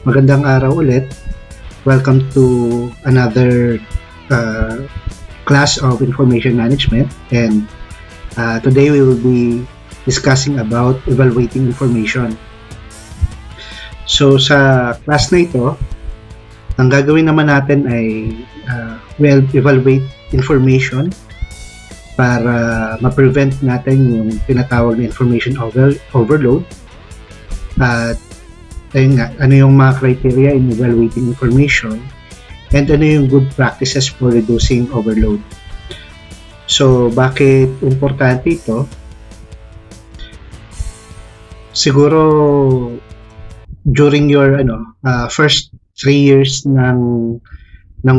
Magandang araw ulit. Welcome to another class of information management, and today we will be discussing about evaluating information. So sa class na ito, ang gagawin naman natin ay we'll evaluate information para ma-prevent natin yung tinatawag na information overload. At ayun nga, ano yung mga criteria in evaluating information, and ano yung good practices for reducing overload. So, bakit importante ito? Siguro, during your first 3 years ng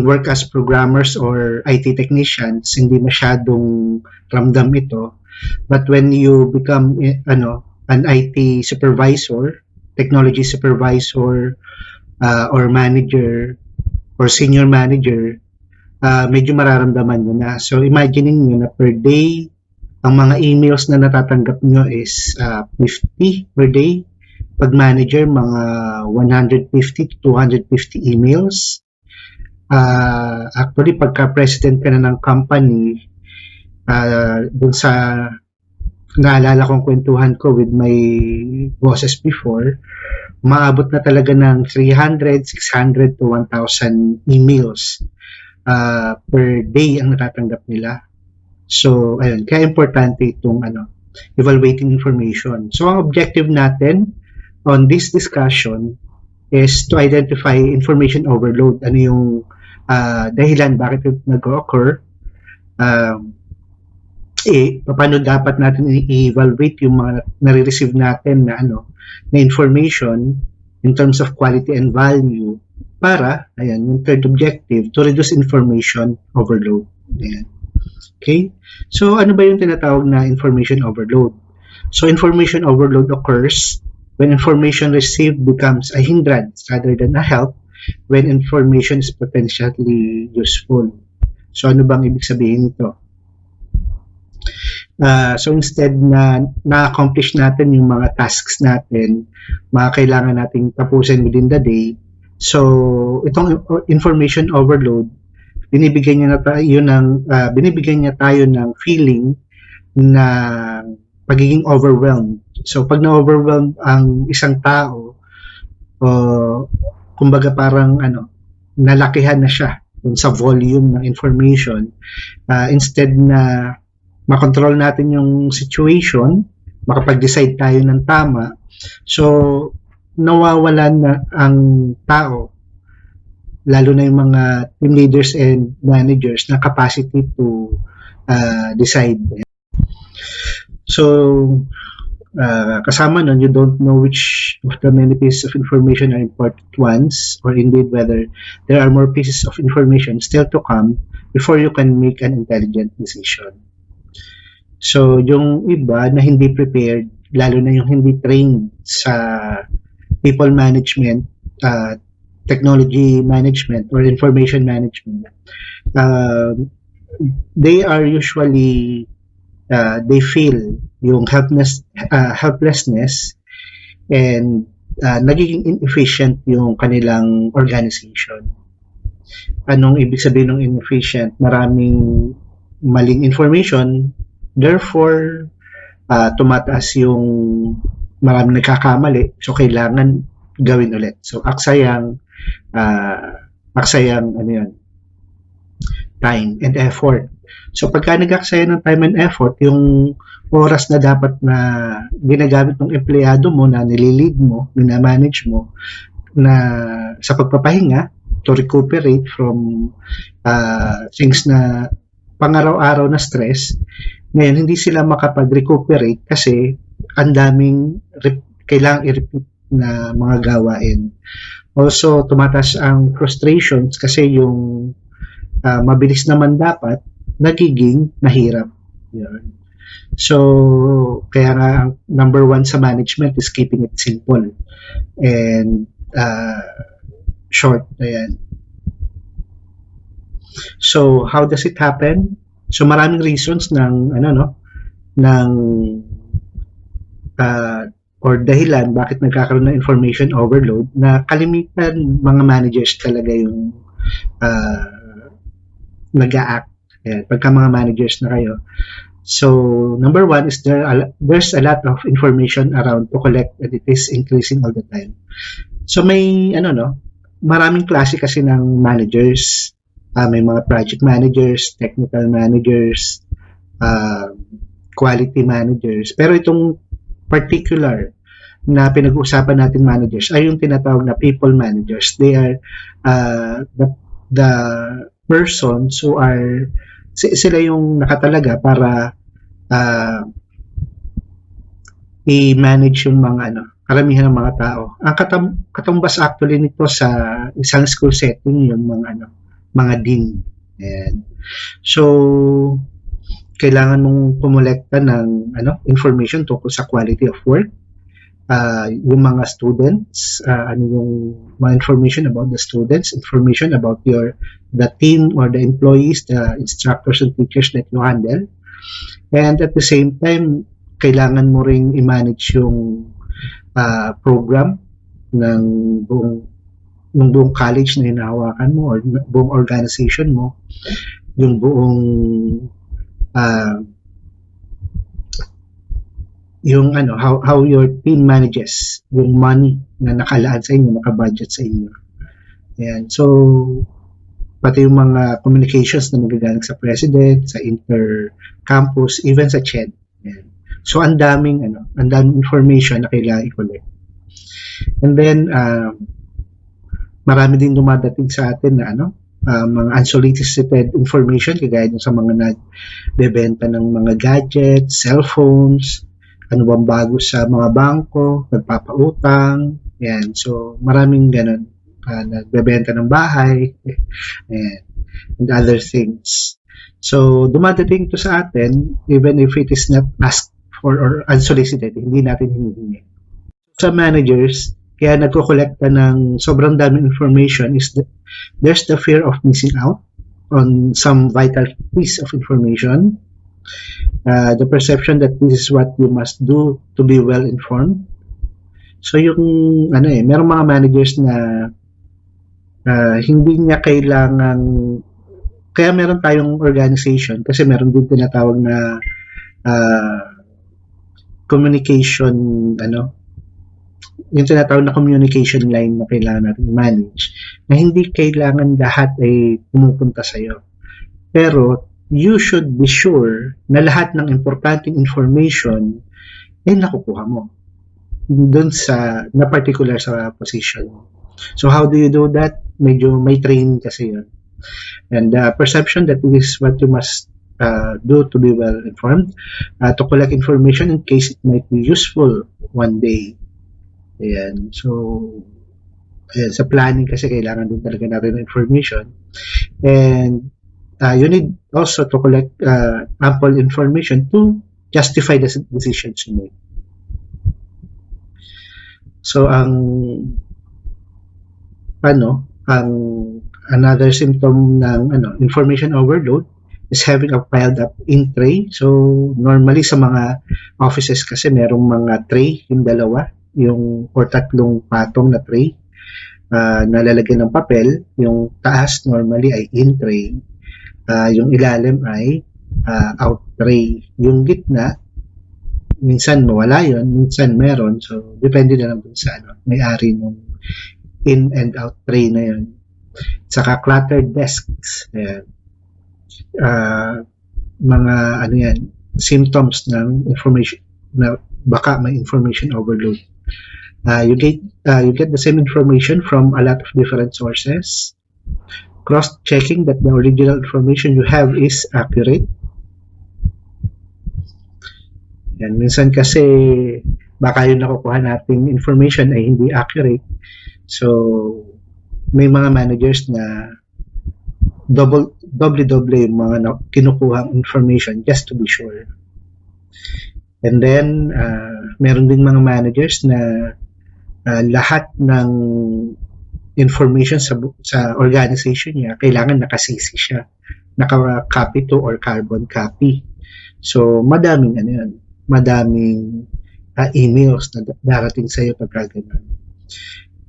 work as programmers or IT technicians, hindi masyadong ramdam ito. But when you become an IT supervisor, technology supervisor, or manager or senior manager, medyo mararamdaman nyo na. So imagining nyo na per day, ang mga emails na natatanggap nyo is 50 per day. Pag manager, mga 150 to 250 emails. Actually, pagka president ka na ng company, dun sa naalala kong kwentuhan ko with my bosses before, maabot na talaga ng 300, 600 to 1,000 emails per day ang natatanggap nila. So, ayun, kaya importante itong evaluating information. So, ang objective natin on this discussion is to identify information overload. Ano yung dahilan bakit ito nag-occur, paano dapat natin i-evaluate yung mga nare-receive natin na information in terms of quality and value para, ayan, yung third objective, to reduce information overload. Ayan. Okay? So, ano ba yung tinatawag na information overload? So, information overload occurs when information received becomes a hindrance rather than a help when information is potentially useful. So, ano bang ibig sabihin nito? So instead na na-accomplish natin yung mga tasks natin, mga kailangan nating tapusin within the day, so itong information overload, binibigyan niya tayo ng feeling na pagiging overwhelmed. So pag na-overwhelmed ang isang tao, kumbaga parang nalakihan na siya sa volume ng information, instead na makontrol natin yung situation, makapag-decide tayo ng tama, so nawawalan na ang tao, lalo na yung mga team leaders and managers na capacity to decide. So kasama nun, you don't know which of the many pieces of information are important ones, or indeed whether there are more pieces of information still to come before you can make an intelligent decision. So, yung iba na hindi prepared, lalo na yung hindi trained sa people management, technology management, or information management, they are usually, they feel yung helplessness, and nagiging inefficient yung kanilang organization. Anong ibig sabihin ng inefficient? Maraming maling information, therefore, tumataas yung maraming nagkakamali, so kailangan gawin ulit. So, aksayang time and effort. So, pagka nag-aksaya ng time and effort, yung oras na dapat na ginagamit ng empleyado mo, na nililid mo, minamanage mo, na sa pagpapahinga, to recuperate from things na pang-araw-araw na stress, ngayon hindi sila makapag-recuperate kasi ang daming kailangang i-repeat na mga gawain. Also, tumataas ang frustrations kasi yung mabilis naman dapat, nagiging mahirap. Yun. So, kaya nga ang number one sa management is keeping it simple and short. Ayan. So, how does it happen? So, maraming reasons ng or dahilan bakit nagkakaroon ng information overload na kalimitan mga managers talaga yung nag-a-act. Pagka mga managers na kayo. So, number one is there's a lot of information around to collect and it is increasing all the time. So, may, maraming klase kasi ng managers. May mga project managers, technical managers, quality managers. Pero itong particular na pinag-uusapan natin managers ay yung tinatawag na people managers. They are the persons who are sila yung nakatalaga para i-manage yung mga karamihan ng mga tao. Ang katumbas actually nito sa isang school setting yung mga dean. Ayan. So kailangan mong kumolekta ng information tungkol sa quality of work. Yung mga students, yung mga information about the students, information about the team or the employees, the instructors and teachers that you handle. And at the same time, kailangan mo ring i-manage yung program ng buong college na hinahawakan mo or buong organization mo, yung buong yung how your team manages yung money na nakalaan sa inyo, nakabudget sa inyo. Ayan. So, pati yung mga communications na magagaling sa president, sa inter-campus, even sa CHED. Ayan. So, ang daming information na kailangan i-collect. And then, marami din dumadating sa atin na mga unsolicited information, kagaya sa mga nagbebenta ng mga gadgets, cellphones, ano bang bago sa mga bangko, nagpapautang, yan. So, maraming ganun. Nagbebenta ng bahay, and other things. So, dumadating to sa atin, even if it is not asked for or unsolicited, hindi natin hinihingi. Sa managers, kaya nagko-collecta ng sobrang daming information is there's the fear of missing out on some vital piece of information. The perception that this is what you must do to be well informed. So yung merong mga managers na hindi niya kailangan, kaya meron tayong organization kasi meron din tinatawag na communication yung tinatawag na communication line na kailangan natin manage, na hindi kailangan lahat ay pumupunta sa'yo. Pero you should be sure na lahat ng importanteng information ay nakukuha mo dun na particular sa position. So how do you do that? Medyo may training kasi yun. And the perception that this is what you must do to be well informed, to collect information in case it might be useful one day. Ayan. So sa planning kasi kailangan din talaga natin ng information. And you need also to collect ample information to justify the decisions you make. So, another symptom ng information overload is having a piled up in tray. So, normally sa mga offices kasi merong mga tray, yung dalawa, or tatlong patong na tray na lalagyan ng papel. Yung taas normally ay in tray. Yung ilalim ay out tray. Yung gitna, minsan mawala yun, minsan meron. So, depende na lang dun sa may-ari ng in and out tray na yun. Saka cluttered desks. Ayan. Mga symptoms ng information na baka may information overload. You get the same information from a lot of different sources. Cross-checking that the original information you have is accurate. Yan, minsan kasi baka yung nakukuha nating information ay hindi accurate. So, may mga managers na double yung mga kinukuhang information just to be sure. And then, meron din mga managers na lahat ng information sa organization niya, kailangan nakasisi siya. Naka-copy to or carbon copy. So, madaming emails na darating sa'yo pagka ganun.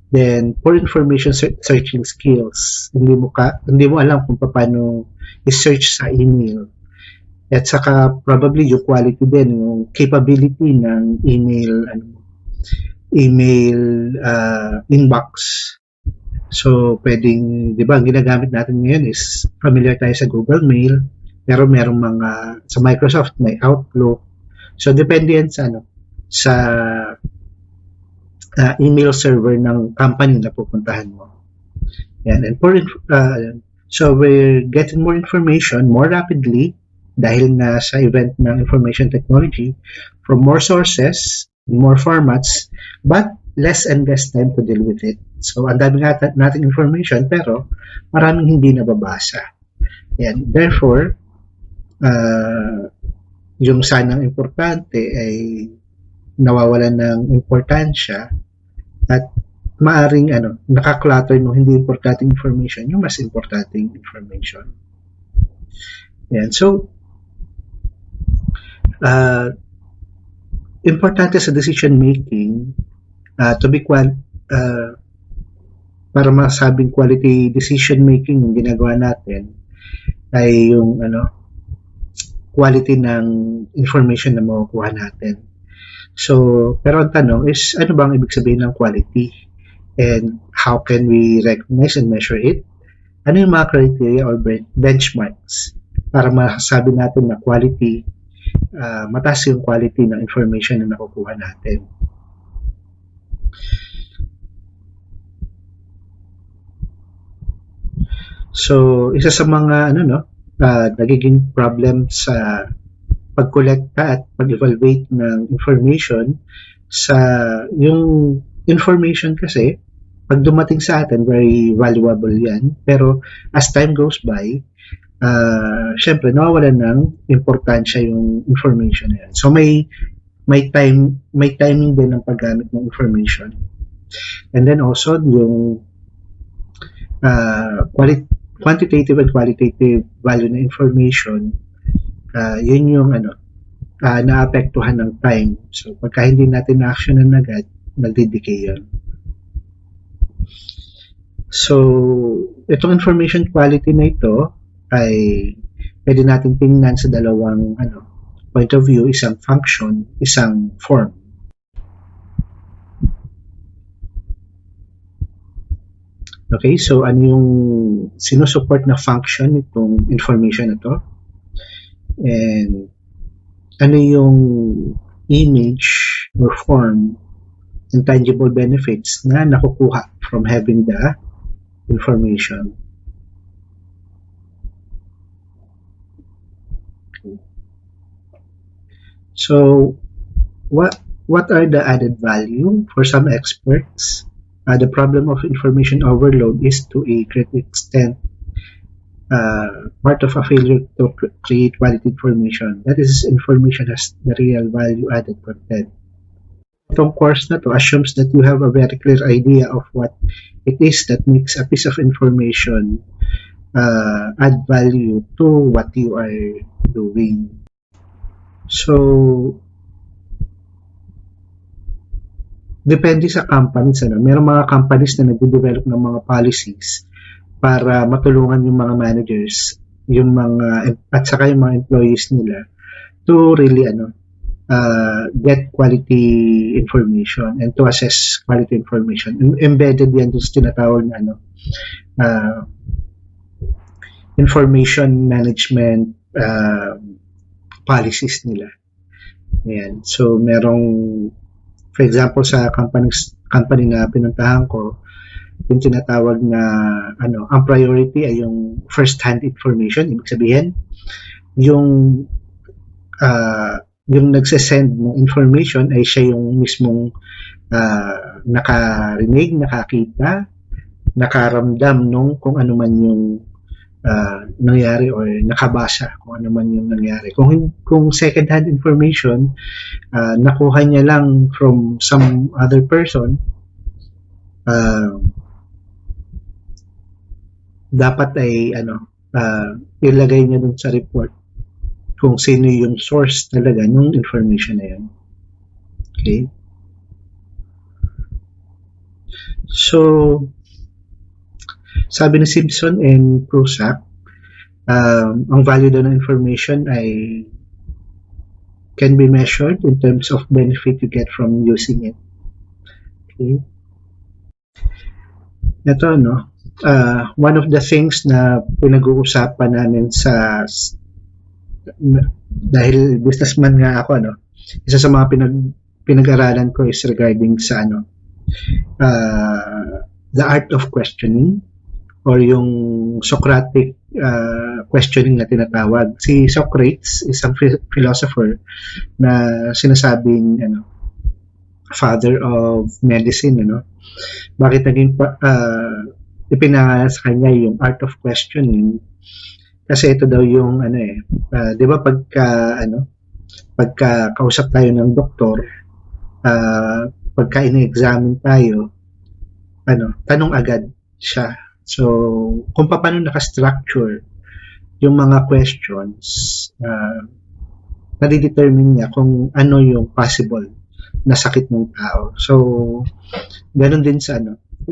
Then, poor information searching skills. Hindi mo alam kung paano i-search sa email. At saka probably yung quality din, yung capability ng email inbox. So, pwedeng, di ba, ang ginagamit natin ngayon is familiar tayo sa Google Mail, pero merong mga, sa Microsoft may Outlook. So, depende yan sa, sa email server ng company na pupuntahan mo. Yan. And so, we're getting more information more rapidly dahil na sa event ng information technology from more sources, more formats, but less and less time to deal with it. So, ang dami nating information pero maraming hindi nababasa. Yan. Therefore, yung sanang importante ay nawawalan ng importansya at maaring nakaklutter ng hindi importanteng information yung mas importanteng information. Yan. So, importante sa decision making para masabing quality decision making yung ginagawa natin ay yung quality ng information na makukuha natin. So, pero ang tanong is, ano bang ibig sabihin ng quality? And how can we recognize and measure it? Ano yung mga criteria or benchmarks para masasabi natin na quality, mataas yung quality ng information na nakukuha natin? So, isa sa mga nagiging problem sa pag-collecta at pag-evaluate ng information yung information kasi pag dumating sa atin very valuable yan, pero as time goes by syempre nawawalan ng importansya yung information na yan. So may timing din ng paggamit ng information. And then also yung quantitative and qualitative value na information, yun yung naapektuhan ng time. So pagka hindi natin na-actionan agad, nagdi-decay yun. So itong information quality na ito ay pwede natin tingnan sa dalawang point of view, isang function, isang form. Okay, so ano yung sinusupport na function itong information na to? And ano yung image or form and tangible benefits na nakukuha from having the information? So, what are the added value? For some experts, the problem of information overload is to a great extent part of a failure to create quality information. That is, information has the real value added content. Itong course na to assumes that you have a very clear idea of what it is that makes a piece of information add value to what you are doing. So, depende sa companies. Merong mga companies na nagde-develop ng mga policies para matulungan yung mga managers, yung mga at saka yung mga employees nila to really get quality information and to assess quality information. Embedded yan sa tinatawag na information management policies nila. Ayan. So merong, for example, sa company na pinuntahan ko, yung tinatawag na ang priority ay yung first-hand information. Ibig sabihin, yung nagsesend ng information ay siya yung mismong nakarinig, nakakita, nakaramdam nung kung ano man yung nangyari or nakabasa kung ano man yung nangyari. Kung second-hand information, nakuha niya lang from some other person, dapat ay ilagay niya dun sa report kung sino yung source talaga ng information na yan. Okay? So, sabi ni Simpson and Prusak, ang value daw ng information ay can be measured in terms of benefit you get from using it. Okay? Ito, no? One of the things na pinag-uusapan namin dahil businessman nga ako, no? Isa sa mga pinag-aralan ko is regarding sa the art of questioning or yung Socratic questioning na tinatawag. Si Socrates, isang philosopher na sinasabing father of medicine, bakit naging ipinangalan sa kanya yung art of questioning? Kasi ito daw yung di ba pagka kausap tayo ng doktor, pagka ini-examine tayo, tanong agad siya. So, kung paano naka-structure yung mga questions, nadidetermine niya kung ano yung possible na sakit ng tao. So, ganun din sa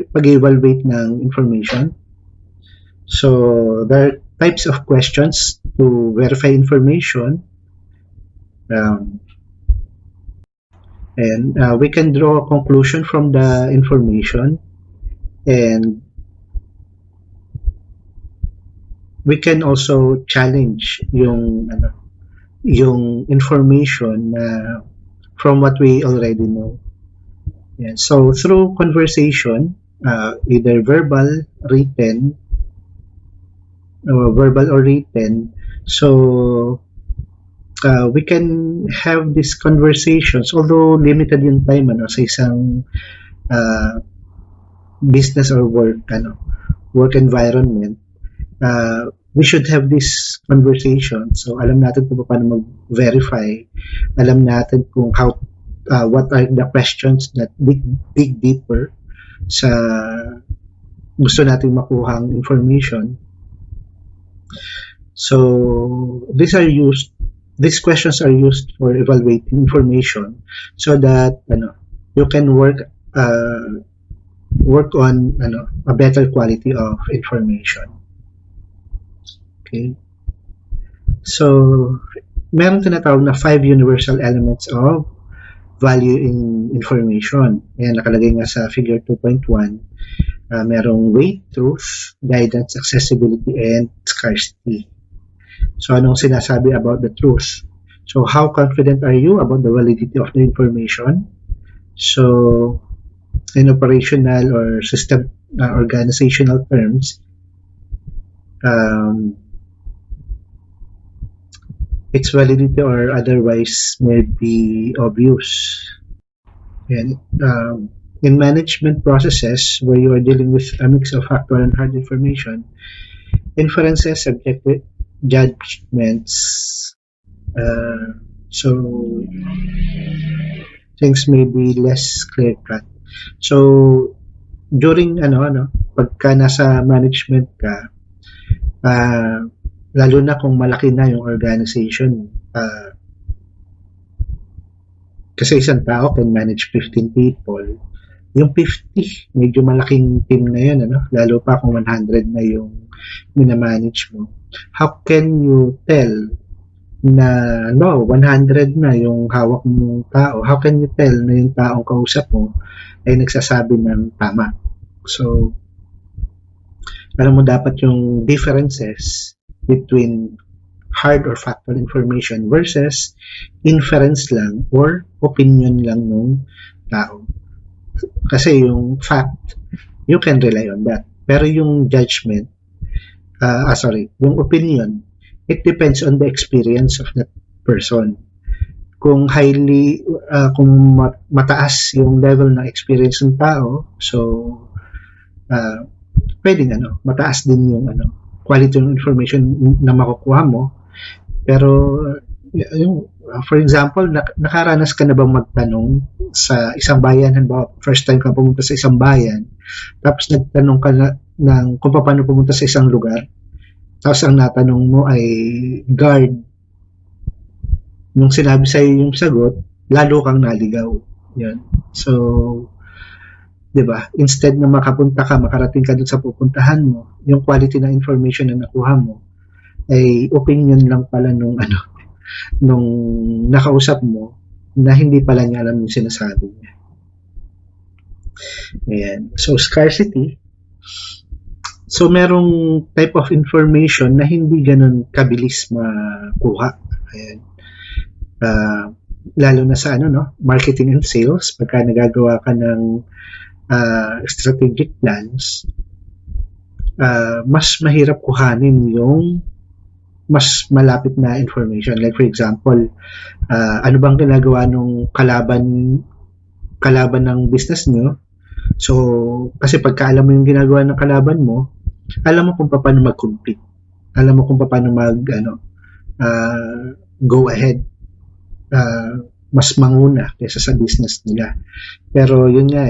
pag-evaluate ng information. So, there are types of questions to verify information. And we can draw a conclusion from the information, and we can also challenge yung information from what we already know. Yeah. So through conversation, either verbal or written, so we can have these conversations, although limited yung time sa isang business or work environment. We should have this conversation. So alam natin kung paano mag-verify, alam natin kung what are the questions that dig deeper sa gusto nating makuhang information. So these questions are used for evaluating information so that you can work on a better quality of information. Okay. So meron tinatawag na 5 universal elements of value in information. Ayan, nakalagay nga sa figure 2.1. Merong weight, truth, guidance, accessibility, and scarcity. So anong sinasabi about the truth? So how confident are you about the validity of the information? So in operational or system organizational terms, its validity or otherwise may be obvious. And in management processes where you are dealing with a mix of factual and hard information, inferences, subjective judgments, so things may be less clear-cut. So during pagka nasa management ka, lalo na kung malaki na yung organization, kasi isang tao can manage 15 people. Yung 50, medyo malaking team na yun, lalo pa kung 100 na yung minamanage mo. How can you tell na 100 na yung hawak mong tao? How can you tell na yung taong kausap mo ay nagsasabi ng tama? So, alam mo dapat yung differences between hard or factual information versus inference lang or opinion lang ng tao. Kasi yung fact, you can rely on that. Pero yung judgment, yung opinion, it depends on the experience of that person. Kung kung mataas yung level ng experience ng tao, so pwedeng mataas din yung quality ng information na makukuha mo. Pero for example, nakaranas ka na bang magtanong sa isang bayan, halimbawa first time ka pumunta sa isang bayan, tapos nagtanong ka ng kung paano pumunta sa isang lugar, tapos ang natanong mo ay guard, nung sinabi sa'yo yung sagot, lalo kang naligaw. Yun. So, 'di ba? Instead na makarating ka dun sa pupuntahan mo, yung quality ng information na nakuha mo ay opinion lang pala nung nakausap mo na hindi pala niya alam yung sinasabi niya. Ayan. So, scarcity. So, merong type of information na hindi ganun kabilis makuha. Ayan. Lalo na sa marketing and sales, pagka nagagawa ka ng strategic plans, mas mahirap kuhanin yung mas malapit na information. Like for example, ano bang ginagawa nung kalaban ng business nyo? So, kasi pagka alam mo yung ginagawa ng kalaban mo, alam mo kung paano mag-compete. Alam mo kung paano go ahead. Mas manguna kaysa sa business nila. Pero yun nga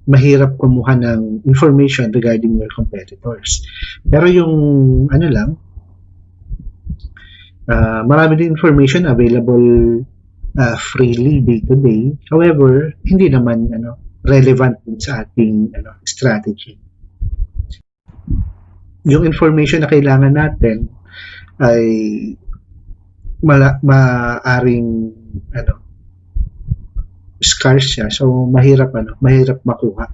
mahirap kumuha ng information regarding your competitors. Pero yung marami din information available freely day to day. However, hindi naman relevant din sa ating strategy. Yung information na kailangan natin ay maaring scarce siya, so mahirap makuha.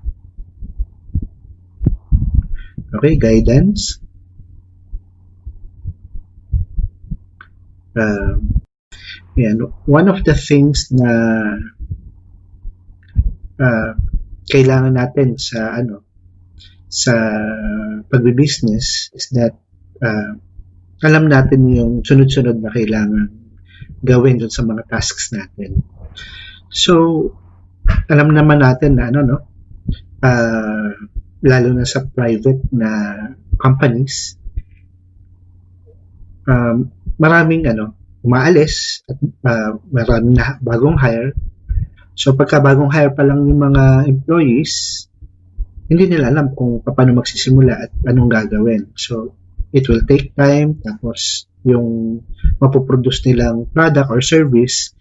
Okay, guidance. One of the things na kailangan natin sa pagbi-business is that alam natin yung sunod-sunod na kailangan gawin dun sa mga tasks natin. So, alam naman natin na lalo na sa private na companies, maraming umaalis at maraming bagong hire. So, pagka bagong hire pa lang yung mga employees, hindi nila alam kung paano magsisimula at anong gagawin. So, it will take time, tapos yung mapoproduce nilang product or service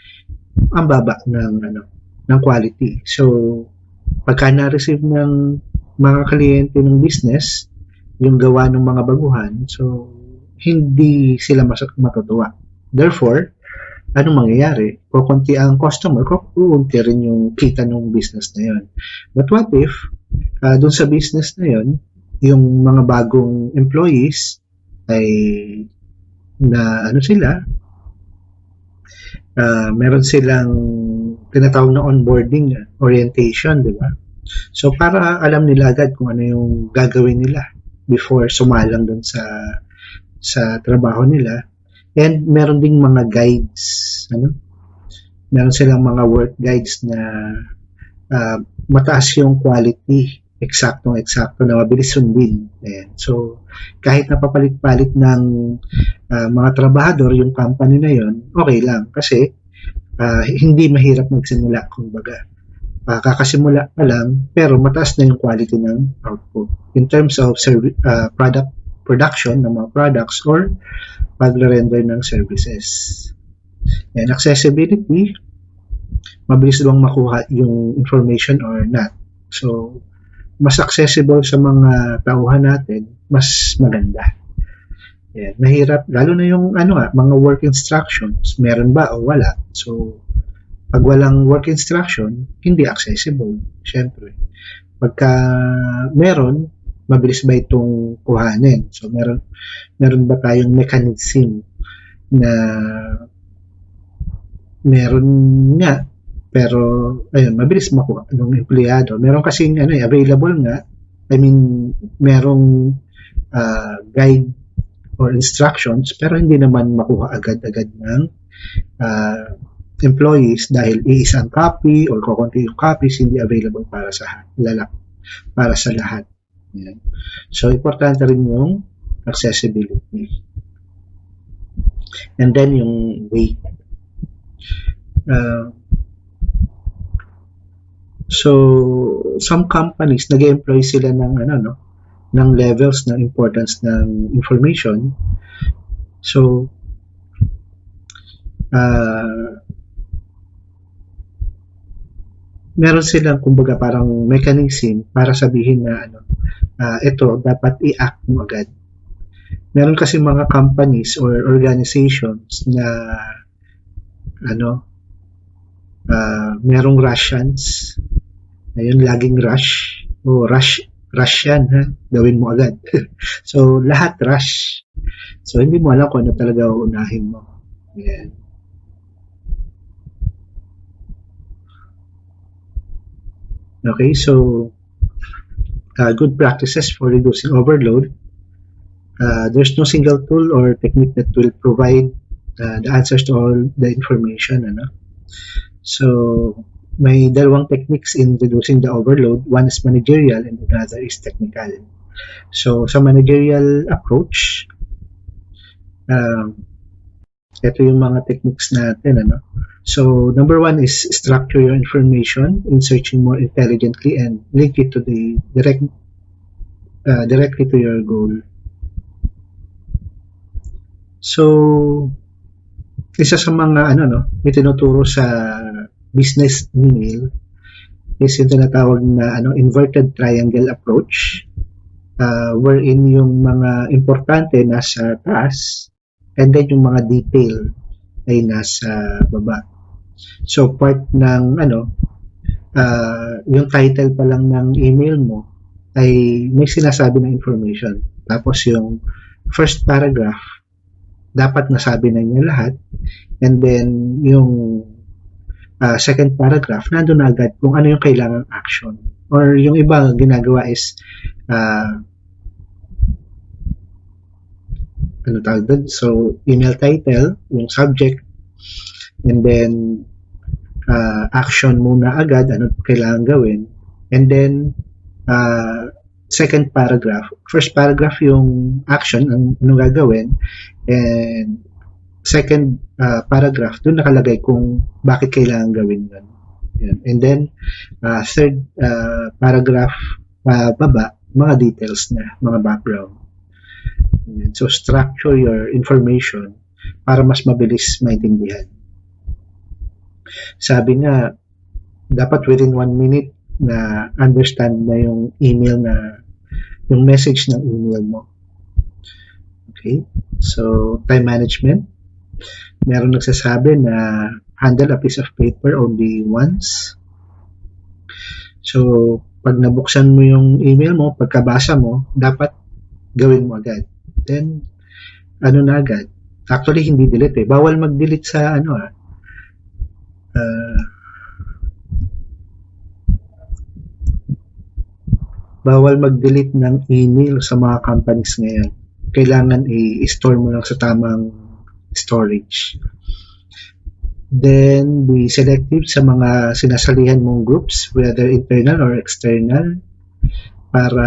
ang baba ng quality. So, pagka na-receive ng mga kliyente ng business yung gawa ng mga baguhan, so hindi sila matutuwa. Therefore, anong mangyayari? Kukunti ang customer, kukunti rin yung kita ng business na yun. But what if dun sa business na yun, yung mga bagong employees ay meron silang tinatawag na onboarding orientation, di ba? So, para alam nila agad kung ano yung gagawin nila before sumalang dun sa trabaho nila. And meron ding mga guides, meron silang mga work guides na mataas yung quality, eksakto na mabilis sundin. Ayan. So, kahit napapalit-palit ng mga trabahador yung company na yon, okay lang kasi hindi mahirap magsimula, kumbaga. Kakasimula pa lang, pero mataas na yung quality ng output in terms of production ng mga products or pag-render ng services. And accessibility, mabilis lang makuha yung information or not. So, mas accessible sa mga tauhan natin, mas maganda. Yan. Mahirap, lalo na yung mga work instructions, meron ba o wala. So, pag walang work instruction, hindi accessible, syempre. Pagka meron, mabilis ba itong kuhanin? So, meron ba tayong mechanism na meron nga, pero ayun, mabilis makuha ng empleyado. Meron kasing available nga, merong guide or instructions, pero hindi naman makuha agad-agad ng employees dahil iisang copy or kukunti yung copies, hindi available para sa lahat. Yan. So, importante rin yung accessibility. And then yung weight. So, some companies nag-employ sila ng levels ng importance ng information. So, meron silang kumbaga parang mechanism para sabihin na ito dapat i-act mo agad. Meron kasi mga companies or organizations na merong Russians. Ayun, laging rush. Rush yan, ha? Gawin mo agad. So, lahat rush. So, hindi mo alam kung ano talaga uunahin mo. Yan. Okay, so, good practices for reducing overload. There's no single tool or technique that will provide the answers to all the information. So, may dalawang techniques in reducing the overload. One is managerial and another is technical. So, sa managerial approach, ito yung mga techniques natin. So, number one is structure your information in searching more intelligently and link it to the directly to your goal. So, isa sa mga itinuturo sa business email is yung tinatawag na inverted triangle approach, wherein yung mga importante nasa taas and then yung mga detail ay nasa baba. So part ng yung title pa lang ng email mo ay may sinasabi na information. Tapos yung first paragraph dapat nasabi na niya lahat, and then yung second paragraph, nandun na agad kung ano yung kailangang action. Or yung iba ginagawa is so email title, yung subject, and then action muna agad, ano kailangan gawin, and then second paragraph, first paragraph yung action, ano gagawin, and second paragraph, doon nakalagay kung bakit kailangan gawin yun. Yan. And then, third paragraph baba, mga details na, mga background. Yan. So, structure your information para mas mabilis maintindihan. Sabi nga, dapat within 1 minute na understand na yung email na, yung message ng email mo. Okay? So, time management. Meron nagsasabi na handle a piece of paper only once. So, pag nabuksan mo yung email mo, pagkabasa mo, dapat gawin mo agad. Then, na agad. Actually, hindi delete eh. Bawal mag-delete sa bawal mag-delete ng email sa mga companies ngayon. Kailangan i-store mo lang sa tamang storage. Then, be selective sa mga sinasalihan mong groups, whether internal or external, para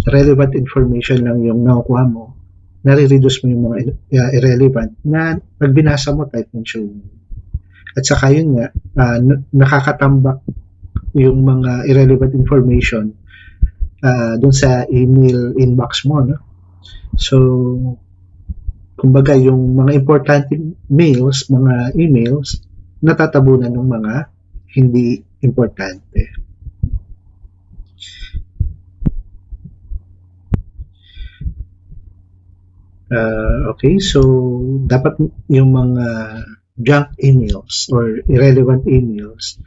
relevant information lang yung nakukuha mo, nare-reduce mo yung mga irrelevant na pag binasa mo, type ng show. At saka yun nga, nakakatambak yung mga irrelevant information dun sa email inbox mo. So, kumbaga yung mga importante mails, mga emails, natatabunan ng mga hindi importante. Okay, so dapat yung mga junk emails or irrelevant emails,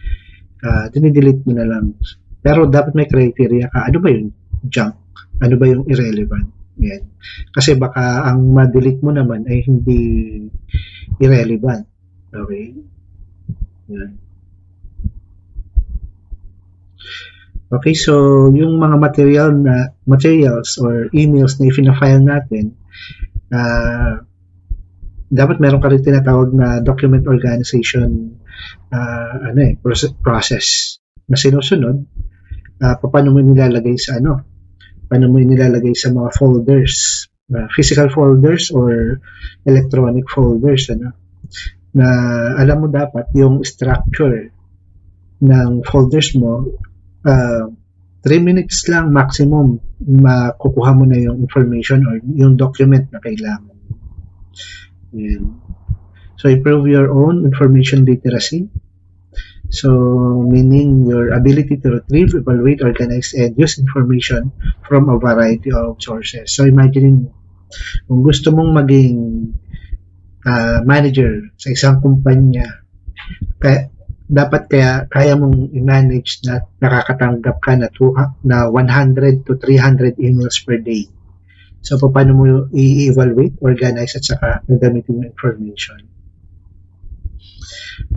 dinidelete mo na lang. Pero dapat may criteria ka. Ano ba yung junk? Ano ba yung irrelevant? Yan. Kasi baka ang ma-delete mo naman ay hindi irrelevant. Okay? Yan. Okay, so yung mga materials or emails na i-file natin, dapat meron ka rin tinatawag na document organization process na sinusunod. Paano mo nilalagay sa paano mo nilalagay sa mga folders, physical folders or electronic folders, na alam mo dapat yung structure ng folders mo, 3 minutes lang maximum makukuha mo na yung information or yung document na kailangan. Yan. So, improve your own information literacy. So, meaning your ability to retrieve, evaluate, organize, and use information from a variety of sources. So, imagine mo, kung gusto mong maging manager sa isang kumpanya, dapat kaya mong i-manage na nakakatanggap ka na 100 to 300 emails per day. So, paano mo i-evaluate, organize, at saka gagamitin yung information.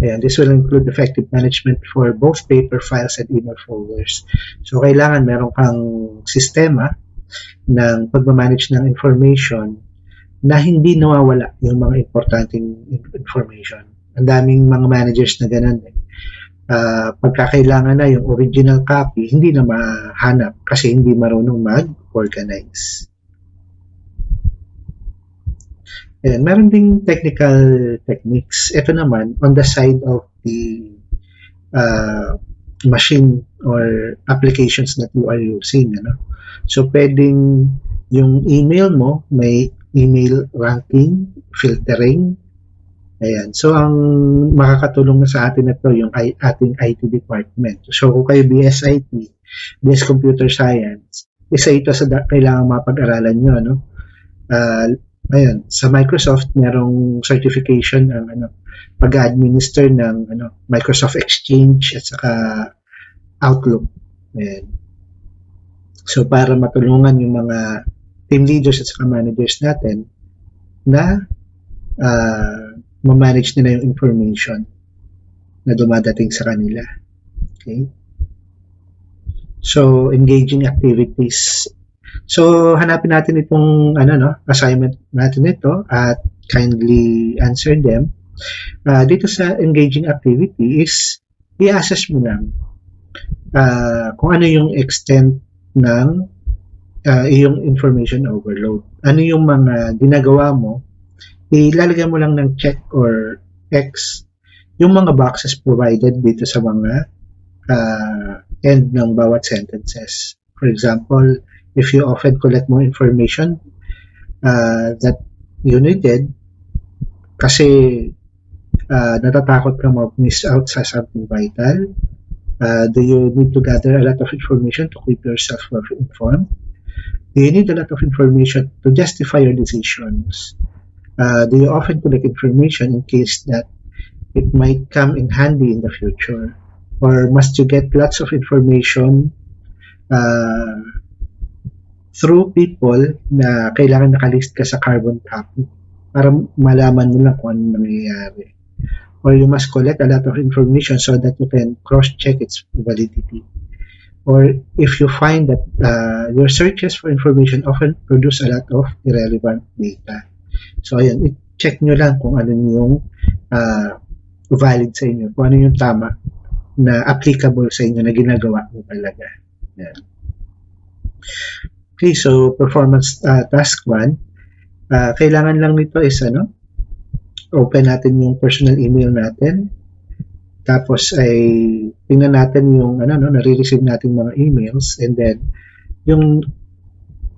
And this will include effective management for both paper files and email folders. So, kailangan meron kang sistema ng pag-manage ng information na hindi nawawala yung mga importanteng information. Ang daming mga managers na ganun eh. Pagkakailangan na yung original copy, hindi na mahanap kasi hindi marunong mag-organize. And meron ding technical techniques. Ito naman, on the side of the machine or applications that you are using. So, pwedeng yung email mo, may email ranking, filtering. Ayan. So, ang makakatulong na sa atin ito yung ating IT department. So, kung kayo BSIT, BS Computer Science, isa ito sa kailangan mapag-aralan nyo. Ayan, sa Microsoft merong certification ang pag-administer ng Microsoft Exchange at saka Outlook. Ayan. So para matulungan yung mga team leaders at saka managers natin na ma-manage nila yung information na dumadating sa kanila. Okay? So engaging activities. So, hanapin natin itong assignment natin ito at kindly answer them. Dito sa engaging activity is i-assess mo lang kung ano yung extent ng iyong information overload. Ano yung mga ginagawa mo, ilalagay mo lang ng check or X yung mga boxes provided dito sa mga end ng bawat sentences. For example, if you often collect more information that you needed kasi natatakot ka mag-miss out sa something vital, do you need to gather a lot of information to keep yourself informed? Do you need a lot of information to justify your decisions? Do you often collect information in case that it might come in handy in the future? Or must you get lots of information through people na kailangan nakalist ka sa carbon copy para malaman mo lang kung ano nangyayari. Or you must collect a lot of information so that you can cross-check its validity. Or if you find that your searches for information often produce a lot of irrelevant data. So, ayan, i-check nyo lang kung ano yung valid sa inyo, kung ano yung tama na applicable sa inyo na ginagawa mo talaga. Ayan. Okay, so performance task 1. Kailangan lang nito is open natin yung personal email natin. Tapos ay tingnan natin yung nare-receive natin mga emails, and then yung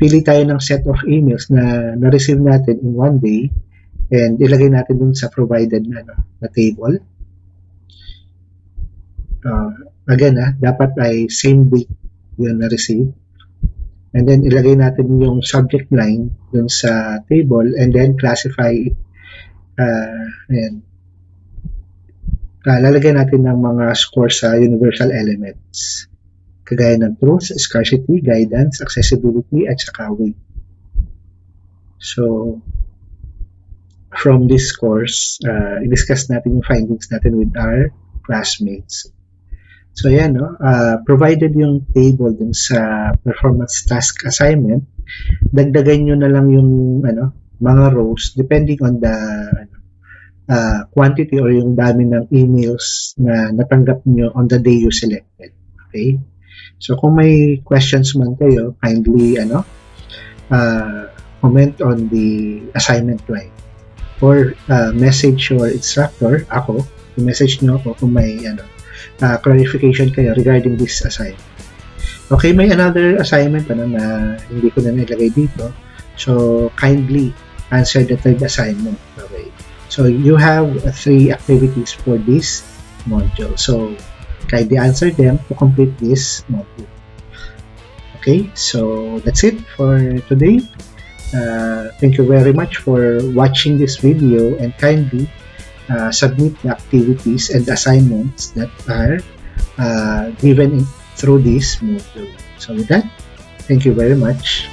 pili tayo ng set of emails na na-receive natin in one day and ilagay natin dun sa provided na table. Again, dapat ay same date yun na-receive. And then, ilagay natin yung subject line dun sa table and then classify it. Ayan. Lalagay natin ng mga score sa universal elements. Kagaya ng truth, scarcity, guidance, accessibility, at saka weight. So, from these scores, i-discuss natin yung findings natin with our classmates. So, yan, provided yung table dun sa performance task assignment, dagdagan nyo na lang yung mga rows depending on the quantity or yung dami ng emails na natanggap nyo on the day you selected. Okay? So, kung may questions man kayo, kindly comment on the assignment line or message your instructor, ako, i-message nyo ako kung may clarification kayo regarding this assignment. Okay, may another assignment na hindi ko na nilagay dito. So, kindly answer the third assignment. Okay. So, you have 3 activities for this module. So kindly answer them to complete this module. Okay, so that's it for today. Thank you very much for watching this video, and kindly submit the activities and assignments that are given through this module. So with that, thank you very much.